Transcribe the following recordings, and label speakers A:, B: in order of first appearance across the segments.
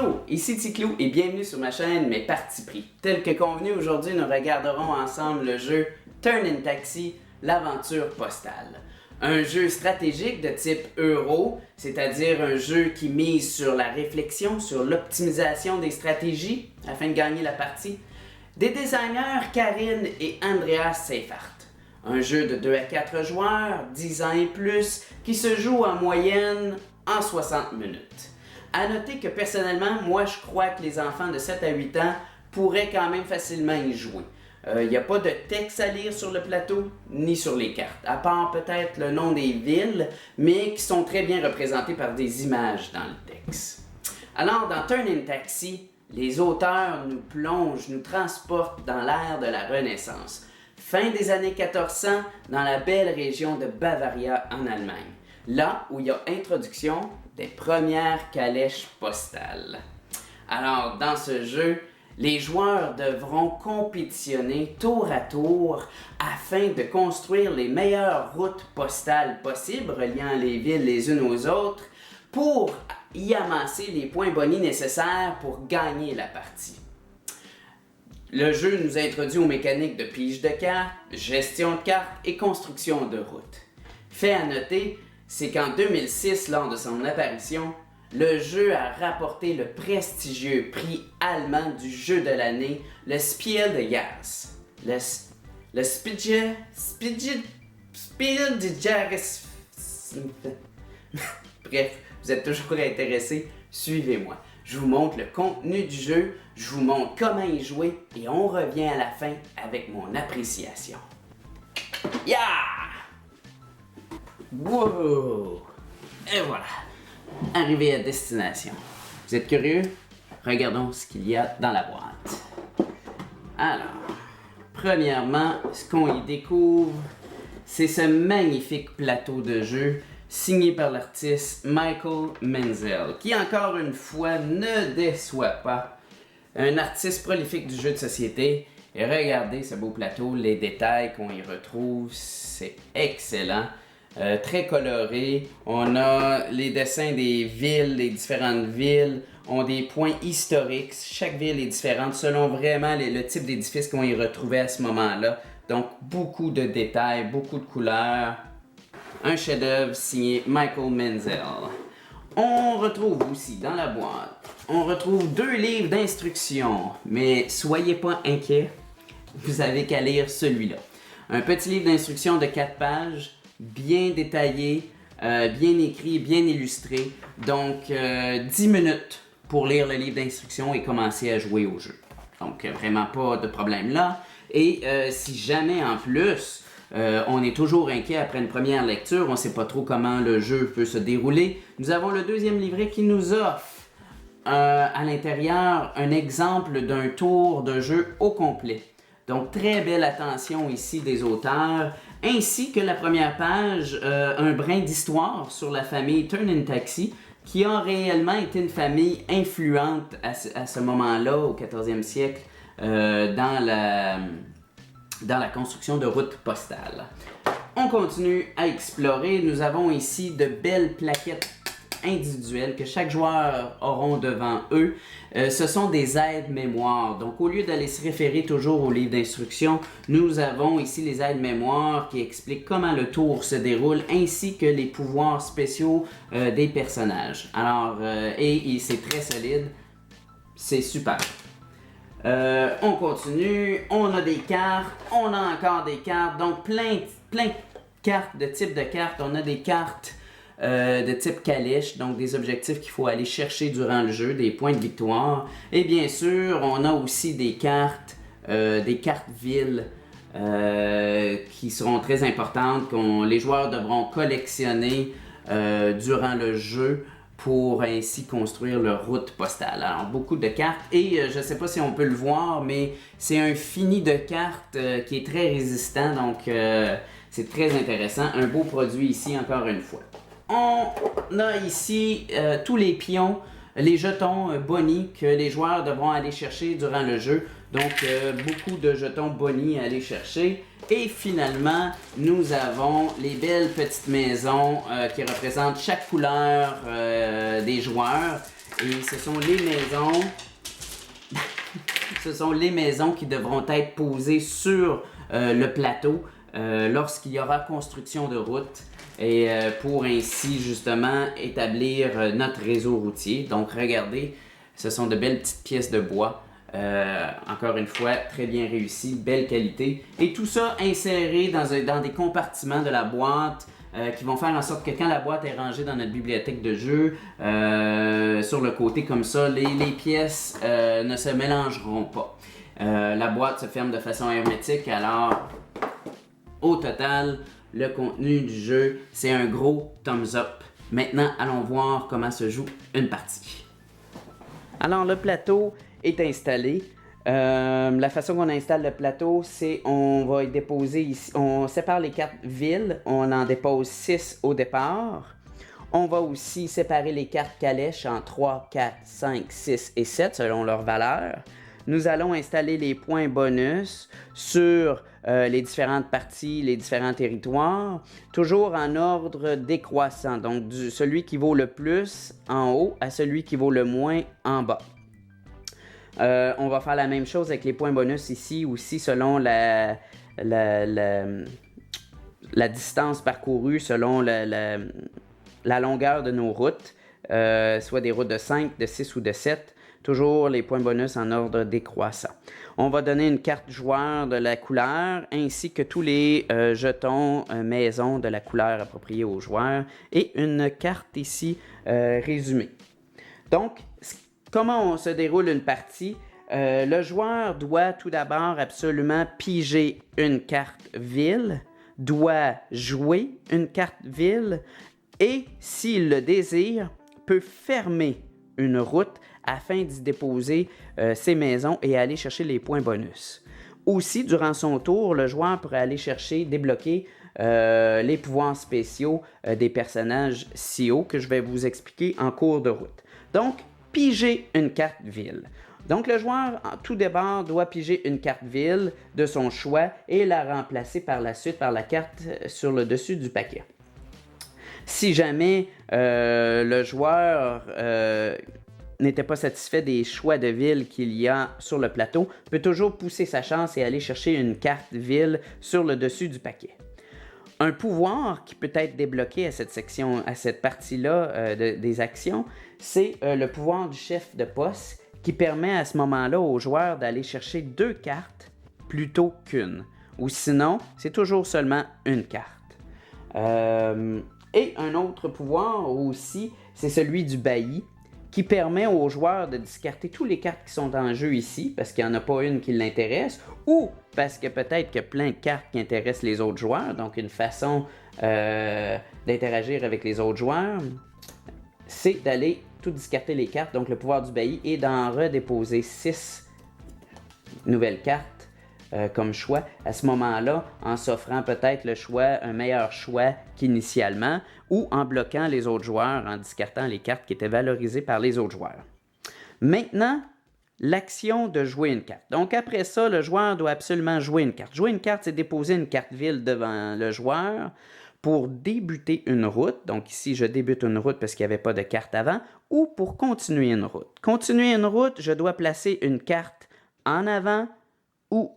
A: Bonjour, ici Ticlou et bienvenue sur ma chaîne Mes Partis pris. Tel que convenu, aujourd'hui nous regarderons ensemble le jeu Turn In Taxi, l'aventure postale. Un jeu stratégique de type euro, c'est-à-dire un jeu qui mise sur la réflexion, sur l'optimisation des stratégies afin de gagner la partie. Des designers Karine et Andreas Seifert. Un jeu de 2 à 4 joueurs, 10 ans et plus, qui se joue en moyenne en 60 minutes. À noter que personnellement, moi je crois que les enfants de 7 à 8 ans pourraient quand même facilement y jouer. Il n'y a pas de texte à lire sur le plateau, ni sur les cartes, à part peut-être le nom des villes, mais qui sont très bien représentées par des images dans le texte. Alors, dans Turn In Taxi, les auteurs nous plongent, nous transportent dans l'ère de la Renaissance. Fin des années 1400, dans la belle région de Bavaria en Allemagne. Là où il y a introduction des premières calèches postales. Alors, dans ce jeu, les joueurs devront compétitionner tour à tour afin de construire les meilleures routes postales possibles reliant les villes les unes aux autres pour y amasser les points bonus nécessaires pour gagner la partie. Le jeu nous introduit aux mécaniques de pige de cartes, gestion de cartes et construction de routes. Fait à noter, c'est qu'en 2006, lors de son apparition, le jeu a rapporté le prestigieux prix allemand du jeu de l'année, le Spiel des Jahres. Le Spiel des Jahres. Bref, vous êtes toujours intéressé, suivez-moi. Je vous montre le contenu du jeu, je vous montre comment y jouer et on revient à la fin avec mon appréciation. Yeah! Wow! Et voilà, arrivé à destination. Vous êtes curieux? Regardons ce qu'il y a dans la boîte. Alors, premièrement, ce qu'on y découvre, c'est ce magnifique plateau de jeu signé par l'artiste Michael Menzel, qui encore une fois ne déçoit pas. Un artiste prolifique du jeu de société. Et regardez ce beau plateau, les détails qu'on y retrouve, c'est excellent. Très coloré. On a les dessins des villes, les différentes villes ont des points historiques. Chaque ville est différente selon vraiment le type d'édifice qu'on y retrouvait à ce moment-là. Donc beaucoup de détails, beaucoup de couleurs. Un chef-d'œuvre signé Michael Menzel. On retrouve aussi dans la boîte, on retrouve 2 livres d'instructions. Mais soyez pas inquiets, vous avez qu'à lire celui-là. Un petit livre d'instructions de 4 pages. Bien détaillé, bien écrit, bien illustré. Donc, 10 minutes pour lire le livre d'instructions et commencer à jouer au jeu. Donc, vraiment pas de problème là. Et si jamais en plus, on est toujours inquiet après une première lecture, on ne sait pas trop comment le jeu peut se dérouler, nous avons le deuxième livret qui nous offre à l'intérieur un exemple d'un tour de jeu au complet. Donc, très belle attention ici des auteurs, ainsi que la première page, un brin d'histoire sur la famille Turn In Taxi, qui a réellement été une famille influente à ce moment-là, au 14e siècle, dans la construction de routes postales. On continue à explorer. Nous avons ici de belles plaquettes individuelles que chaque joueur auront devant eux. Ce sont des aides-mémoires. Donc, au lieu d'aller se référer toujours au livre d'instructions, nous avons ici les aides-mémoires qui expliquent comment le tour se déroule ainsi que les pouvoirs spéciaux des personnages. Alors, et c'est très solide. C'est super. On continue. On a des cartes. On a encore des cartes. Donc, plein de cartes, de types de cartes. On a des cartes de type calèche, donc des objectifs qu'il faut aller chercher durant le jeu, des points de victoire. Et bien sûr, on a aussi des cartes villes qui seront très importantes, que les joueurs devront collectionner durant le jeu pour ainsi construire leur route postale. Alors, beaucoup de cartes et je ne sais pas si on peut le voir, mais c'est un fini de cartes qui est très résistant, donc c'est très intéressant. Un beau produit ici, encore une fois. On a ici tous les pions, les jetons bonus que les joueurs devront aller chercher durant le jeu. Donc, beaucoup de jetons bonus à aller chercher. Et finalement, nous avons les belles petites maisons qui représentent chaque couleur des joueurs. Et ce sont les maisons... ce sont les maisons qui devront être posées sur le plateau lorsqu'il y aura construction de route. Et pour ainsi justement établir notre réseau routier. Donc regardez, ce sont de belles petites pièces de bois. Encore une fois, très bien réussi, belle qualité. Et tout ça inséré dans des compartiments de la boîte qui vont faire en sorte que quand la boîte est rangée dans notre bibliothèque de jeu, sur le côté comme ça, les pièces ne se mélangeront pas. La boîte se ferme de façon hermétique, alors au total, le contenu du jeu, c'est un gros thumbs up. Maintenant, allons voir comment se joue une partie. Alors, le plateau est installé. La façon qu'on installe le plateau, c'est on va y déposer ici. On sépare les cartes villes. On en dépose 6 au départ. On va aussi séparer les cartes calèches en 3, 4, 5, 6 et 7 selon leur valeur. Nous allons installer les points bonus sur les différentes parties, les différents territoires, toujours en ordre décroissant. Donc, celui qui vaut le plus en haut à celui qui vaut le moins en bas. On va faire la même chose avec les points bonus ici aussi selon la distance parcourue, selon la longueur de nos routes, soit des routes de 5, de 6 ou de 7. Toujours les points bonus en ordre décroissant. On va donner une carte joueur de la couleur ainsi que tous les jetons maison de la couleur appropriée aux joueurs et une carte ici résumée. Donc, comment se déroule une partie? Le joueur doit tout d'abord absolument piger une carte ville, doit jouer une carte ville et, s'il le désire, peut fermer une route afin d'y déposer ses maisons et aller chercher les points bonus. Aussi, durant son tour, le joueur pourrait aller chercher, débloquer les pouvoirs spéciaux des personnages SEO que je vais vous expliquer en cours de route. Donc, piger une carte ville. Donc, le joueur, tout d'abord, doit piger une carte ville de son choix et la remplacer par la suite par la carte sur le dessus du paquet. Si jamais le joueur n'était pas satisfait des choix de ville qu'il y a sur le plateau, peut toujours pousser sa chance et aller chercher une carte ville sur le dessus du paquet. Un pouvoir qui peut être débloqué à cette section, à cette partie-là des actions, c'est le pouvoir du chef de poste qui permet à ce moment-là aux joueurs d'aller chercher 2 cartes plutôt qu'une. Ou sinon, c'est toujours seulement une carte. Et un autre pouvoir aussi, c'est celui du bailli, qui permet aux joueurs de discarter toutes les cartes qui sont en jeu ici, parce qu'il n'y en a pas une qui l'intéresse, ou parce que peut-être qu'il y a plein de cartes qui intéressent les autres joueurs, donc une façon d'interagir avec les autres joueurs, c'est d'aller tout discarter les cartes, donc le pouvoir du bailli, et d'en redéposer 6 nouvelles cartes comme choix, à ce moment-là, en s'offrant peut-être le choix, un meilleur choix qu'initialement, ou en bloquant les autres joueurs, en discartant les cartes qui étaient valorisées par les autres joueurs. Maintenant, l'action de jouer une carte. Donc après ça, le joueur doit absolument jouer une carte. Jouer une carte, c'est déposer une carte ville devant le joueur pour débuter une route. Donc ici, je débute une route parce qu'il n'y avait pas de carte avant, ou pour continuer une route. Continuer une route, je dois placer une carte en avant ou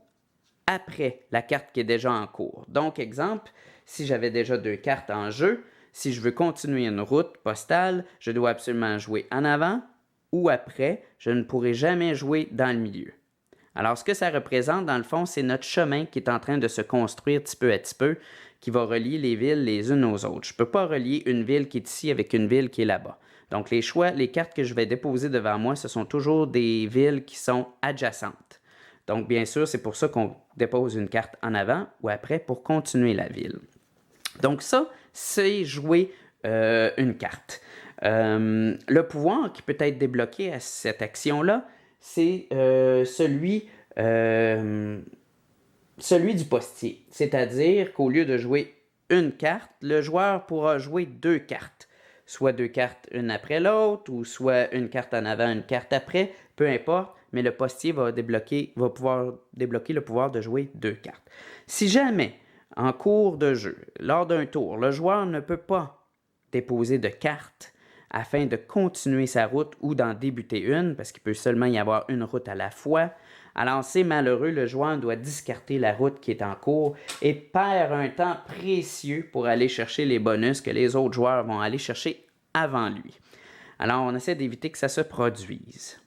A: après la carte qui est déjà en cours. Donc, exemple, si j'avais déjà 2 cartes en jeu, si je veux continuer une route postale, je dois absolument jouer en avant ou après. Je ne pourrai jamais jouer dans le milieu. Alors, ce que ça représente, dans le fond, c'est notre chemin qui est en train de se construire petit peu à petit peu, qui va relier les villes les unes aux autres. Je ne peux pas relier une ville qui est ici avec une ville qui est là-bas. Donc, les cartes que je vais déposer devant moi, ce sont toujours des villes qui sont adjacentes. Donc, bien sûr, c'est pour ça qu'on dépose une carte en avant ou après pour continuer la ville. Donc ça, c'est jouer une carte. Le pouvoir qui peut être débloqué à cette action-là, c'est celui du postier. C'est-à-dire qu'au lieu de jouer une carte, le joueur pourra jouer 2 cartes. Soit 2 cartes une après l'autre, ou soit une carte en avant, une carte après, peu importe. mais le postier va pouvoir débloquer le pouvoir de jouer 2 cartes. Si jamais, en cours de jeu, lors d'un tour, le joueur ne peut pas déposer de cartes afin de continuer sa route ou d'en débuter une, parce qu'il peut seulement y avoir une route à la fois, alors c'est malheureux, le joueur doit discarter la route qui est en cours et perd un temps précieux pour aller chercher les bonus que les autres joueurs vont aller chercher avant lui. Alors on essaie d'éviter que ça se produise.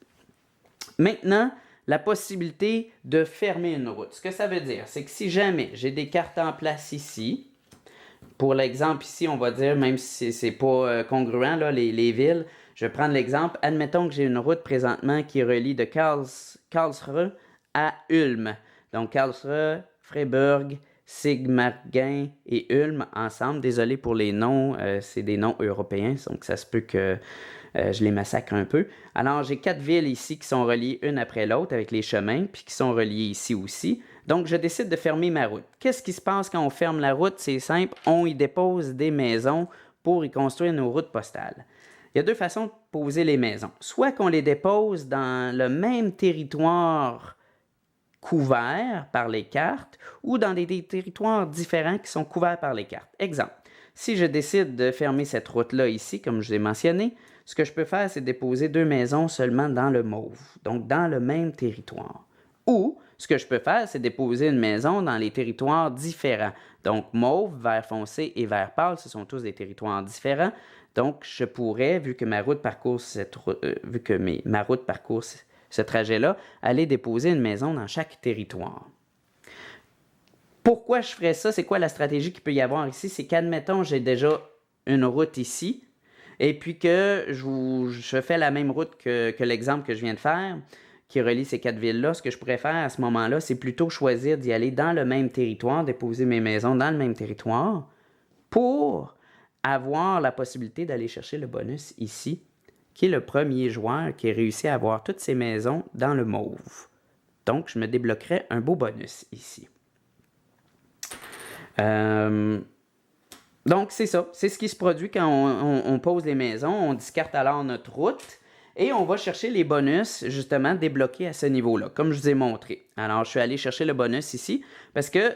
A: Maintenant, la possibilité de fermer une route. Ce que ça veut dire, c'est que si jamais j'ai des cartes en place ici, pour l'exemple ici, on va dire, même si c'est pas congruent, là, les villes, je vais prendre l'exemple. Admettons que j'ai une route présentement qui relie de Karlsruhe à Ulm. Donc Karlsruhe, Freiburg, Sigmaringen et Ulm ensemble. Désolé pour les noms, c'est des noms européens, donc ça se peut que je les massacre un peu. Alors j'ai 4 villes ici qui sont reliées une après l'autre avec les chemins, puis qui sont reliées ici aussi. Donc je décide de fermer ma route. Qu'est-ce qui se passe quand on ferme la route? C'est simple, on y dépose des maisons pour y construire nos routes postales. Il y a 2 façons de poser les maisons. Soit qu'on les dépose dans le même territoire couvert par les cartes ou dans des territoires différents qui sont couverts par les cartes. Exemple, si je décide de fermer cette route-là ici, comme je l'ai mentionné, ce que je peux faire, c'est déposer 2 maisons seulement dans le mauve, donc dans le même territoire. Ou, ce que je peux faire, c'est déposer une maison dans les territoires différents. Donc, mauve, vert foncé et vert pâle, ce sont tous des territoires différents. Donc, je pourrais, vu que ma route parcourt ce trajet-là, aller déposer une maison dans chaque territoire. Pourquoi je ferais ça? C'est quoi la stratégie qu'il peut y avoir ici? C'est qu'admettons, j'ai déjà une route ici, et puis que je fais la même route que l'exemple que je viens de faire, qui relie ces 4 villes-là. Ce que je pourrais faire à ce moment-là, c'est plutôt choisir d'y aller dans le même territoire, déposer mes maisons dans le même territoire, pour avoir la possibilité d'aller chercher le bonus ici, qui est le premier joueur qui a réussi à avoir toutes ses maisons dans le mauve. Donc, je me débloquerai un beau bonus ici. Donc, c'est ça. C'est ce qui se produit quand on pose les maisons. On discarte alors notre route et on va chercher les bonus, justement, débloqués à ce niveau-là, comme je vous ai montré. Alors, je suis allé chercher le bonus ici parce que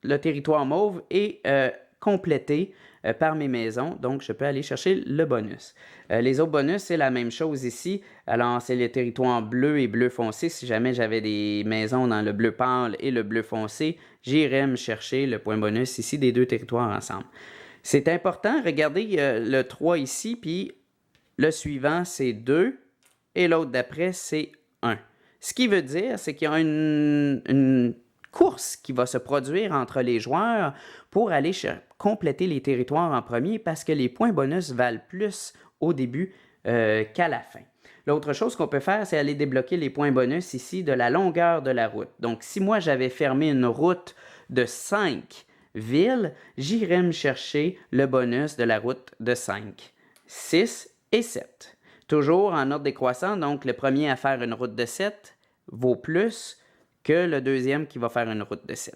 A: le territoire mauve est complété par mes maisons, donc je peux aller chercher le bonus. Les autres bonus, c'est la même chose ici. Alors, c'est le territoire bleu et bleu foncé. Si jamais j'avais des maisons dans le bleu pâle et le bleu foncé, j'irais me chercher le point bonus ici des 2 territoires ensemble. C'est important, regardez le 3 ici, puis le suivant, c'est 2, et l'autre d'après, c'est 1. Ce qui veut dire, c'est qu'il y a une course qui va se produire entre les joueurs pour aller compléter les territoires en premier parce que les points bonus valent plus au début qu'à la fin. L'autre chose qu'on peut faire, c'est aller débloquer les points bonus ici de la longueur de la route. Donc, si moi, j'avais fermé une route de 5 villes, j'irais me chercher le bonus de la route de 5, 6 et 7. Toujours en ordre décroissant, donc le premier à faire une route de 7 vaut plus que le deuxième qui va faire une route de 7.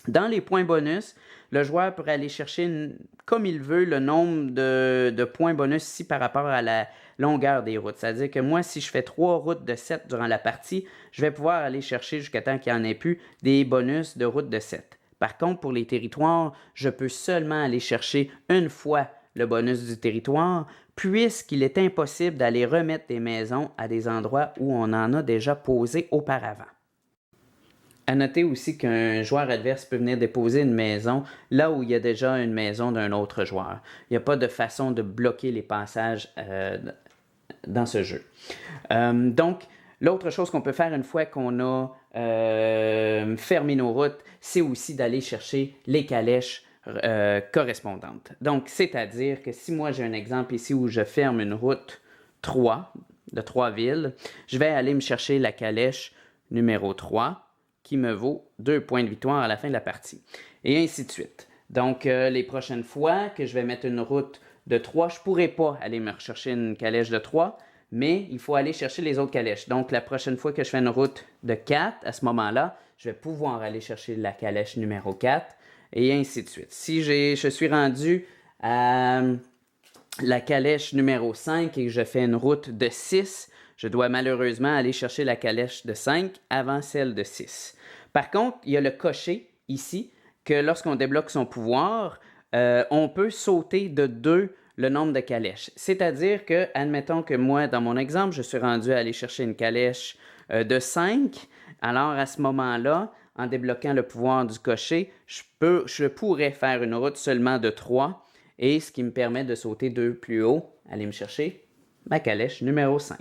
A: Dans les points bonus, le joueur pourrait aller chercher comme il veut le nombre de points bonus ici par rapport à la longueur des routes. C'est-à-dire que moi, si je fais 3 routes de 7 durant la partie, je vais pouvoir aller chercher jusqu'à temps qu'il n'y en ait plus des bonus de route de 7. Par contre, pour les territoires, je peux seulement aller chercher une fois le bonus du territoire, puisqu'il est impossible d'aller remettre des maisons à des endroits où on en a déjà posé auparavant. À noter aussi qu'un joueur adverse peut venir déposer une maison là où il y a déjà une maison d'un autre joueur. Il n'y a pas de façon de bloquer les passages dans ce jeu. Donc, l'autre chose qu'on peut faire une fois qu'on a fermé nos routes, c'est aussi d'aller chercher les calèches correspondantes. Donc, c'est-à-dire que si moi j'ai un exemple ici où je ferme une route 3, de 3 villes, je vais aller me chercher la calèche numéro 3, qui me vaut 2 points de victoire à la fin de la partie. Et ainsi de suite. Donc, les prochaines fois que je vais mettre une route de 3, je ne pourrai pas aller me rechercher une calèche de 3, mais il faut aller chercher les autres calèches. Donc, la prochaine fois que je fais une route de 4, à ce moment-là, je vais pouvoir aller chercher la calèche numéro 4, et ainsi de suite. Si je suis rendu à la calèche numéro 5 et que je fais une route de 6, je dois malheureusement aller chercher la calèche de 5 avant celle de 6. Par contre, il y a le cocher ici, que lorsqu'on débloque son pouvoir, on peut sauter de 2 le nombre de calèches. C'est-à-dire que, admettons que moi, dans mon exemple, je suis rendu à aller chercher une calèche de 5. Alors, à ce moment-là, en débloquant le pouvoir du cocher, je pourrais faire une route seulement de 3, et ce qui me permet de sauter 2 plus haut, aller me chercher ma calèche numéro 5.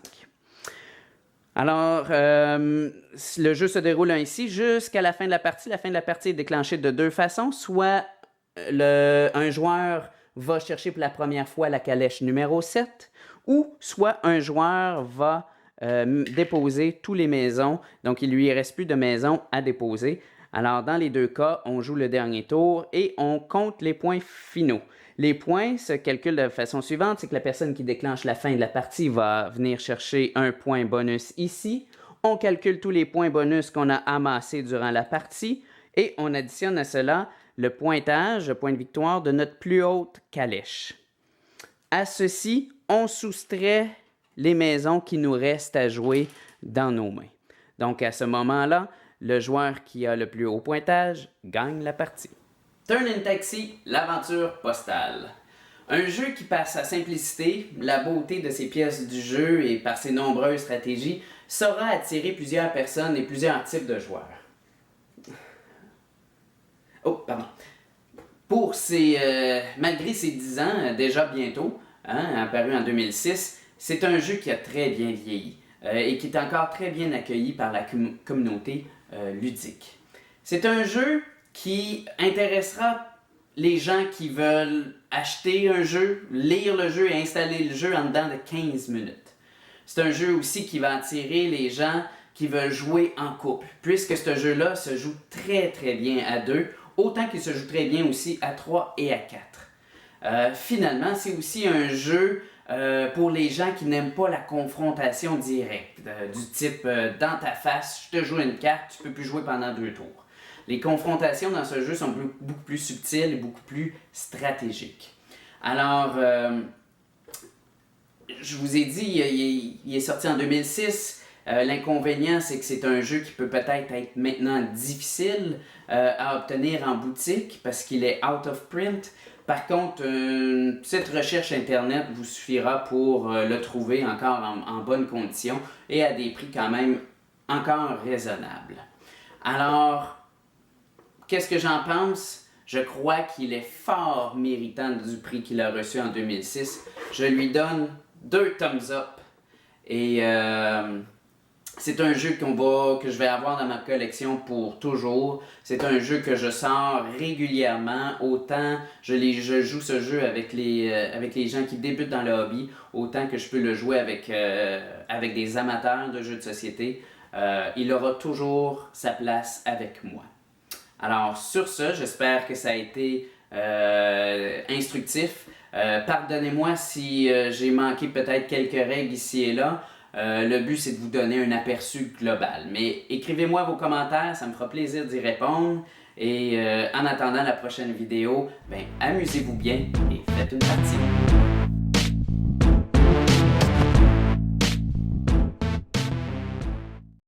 A: Alors, le jeu se déroule ainsi jusqu'à la fin de la partie. La fin de la partie est déclenchée de 2 façons. Soit un joueur va chercher pour la première fois la calèche numéro 7, ou soit un joueur va déposer toutes les maisons. Donc, il ne lui reste plus de maisons à déposer. Alors, dans les 2 cas, on joue le dernier tour et on compte les points finaux. Les points se calculent de la façon suivante, c'est que la personne qui déclenche la fin de la partie va venir chercher un point bonus ici. On calcule tous les points bonus qu'on a amassés durant la partie et on additionne à cela le pointage, le point de victoire de notre plus haute calèche. À ceci, on soustrait les maisons qui nous restent à jouer dans nos mains. Donc à ce moment-là, le joueur qui a le plus haut pointage gagne la partie. Turn in Taxi, l'aventure postale. Un jeu qui, par sa simplicité, la beauté de ses pièces du jeu et par ses nombreuses stratégies, saura attirer plusieurs personnes et plusieurs types de joueurs. Oh, pardon. Malgré ses 10 ans, déjà bientôt, apparu en 2006, c'est un jeu qui a très bien vieilli et qui est encore très bien accueilli par la communauté ludique. C'est un jeu qui intéressera les gens qui veulent acheter un jeu, lire le jeu et installer le jeu en dedans de 15 minutes. C'est un jeu aussi qui va attirer les gens qui veulent jouer en couple, puisque ce jeu-là se joue très très bien à 2, autant qu'il se joue très bien aussi à 3 et à 4. Finalement, c'est aussi un jeu pour les gens qui n'aiment pas la confrontation directe, du type dans ta face, je te joue une carte, tu peux plus jouer pendant 2 tours. Les confrontations dans ce jeu sont beaucoup plus subtiles et beaucoup plus stratégiques. Alors, je vous ai dit, il est sorti en 2006. L'inconvénient, c'est que c'est un jeu qui peut peut-être être maintenant difficile à obtenir en boutique parce qu'il est out of print. Par contre, une petite recherche Internet vous suffira pour le trouver encore en bonne condition et à des prix quand même encore raisonnables. Alors, qu'est-ce que j'en pense? Je crois qu'il est fort méritant du prix qu'il a reçu en 2006. Je lui donne 2 thumbs up. Et c'est un jeu que je vais avoir dans ma collection pour toujours. C'est un jeu que je sors régulièrement. Autant je joue ce jeu avec les gens qui débutent dans le hobby, autant que je peux le jouer avec des amateurs de jeux de société. Il aura toujours sa place avec moi. Alors, sur ce, j'espère que ça a été instructif. Pardonnez-moi si j'ai manqué peut-être quelques règles ici et là. Le but, c'est de vous donner un aperçu global. Mais écrivez-moi vos commentaires, ça me fera plaisir d'y répondre. Et en attendant la prochaine vidéo, amusez-vous bien et faites une partie.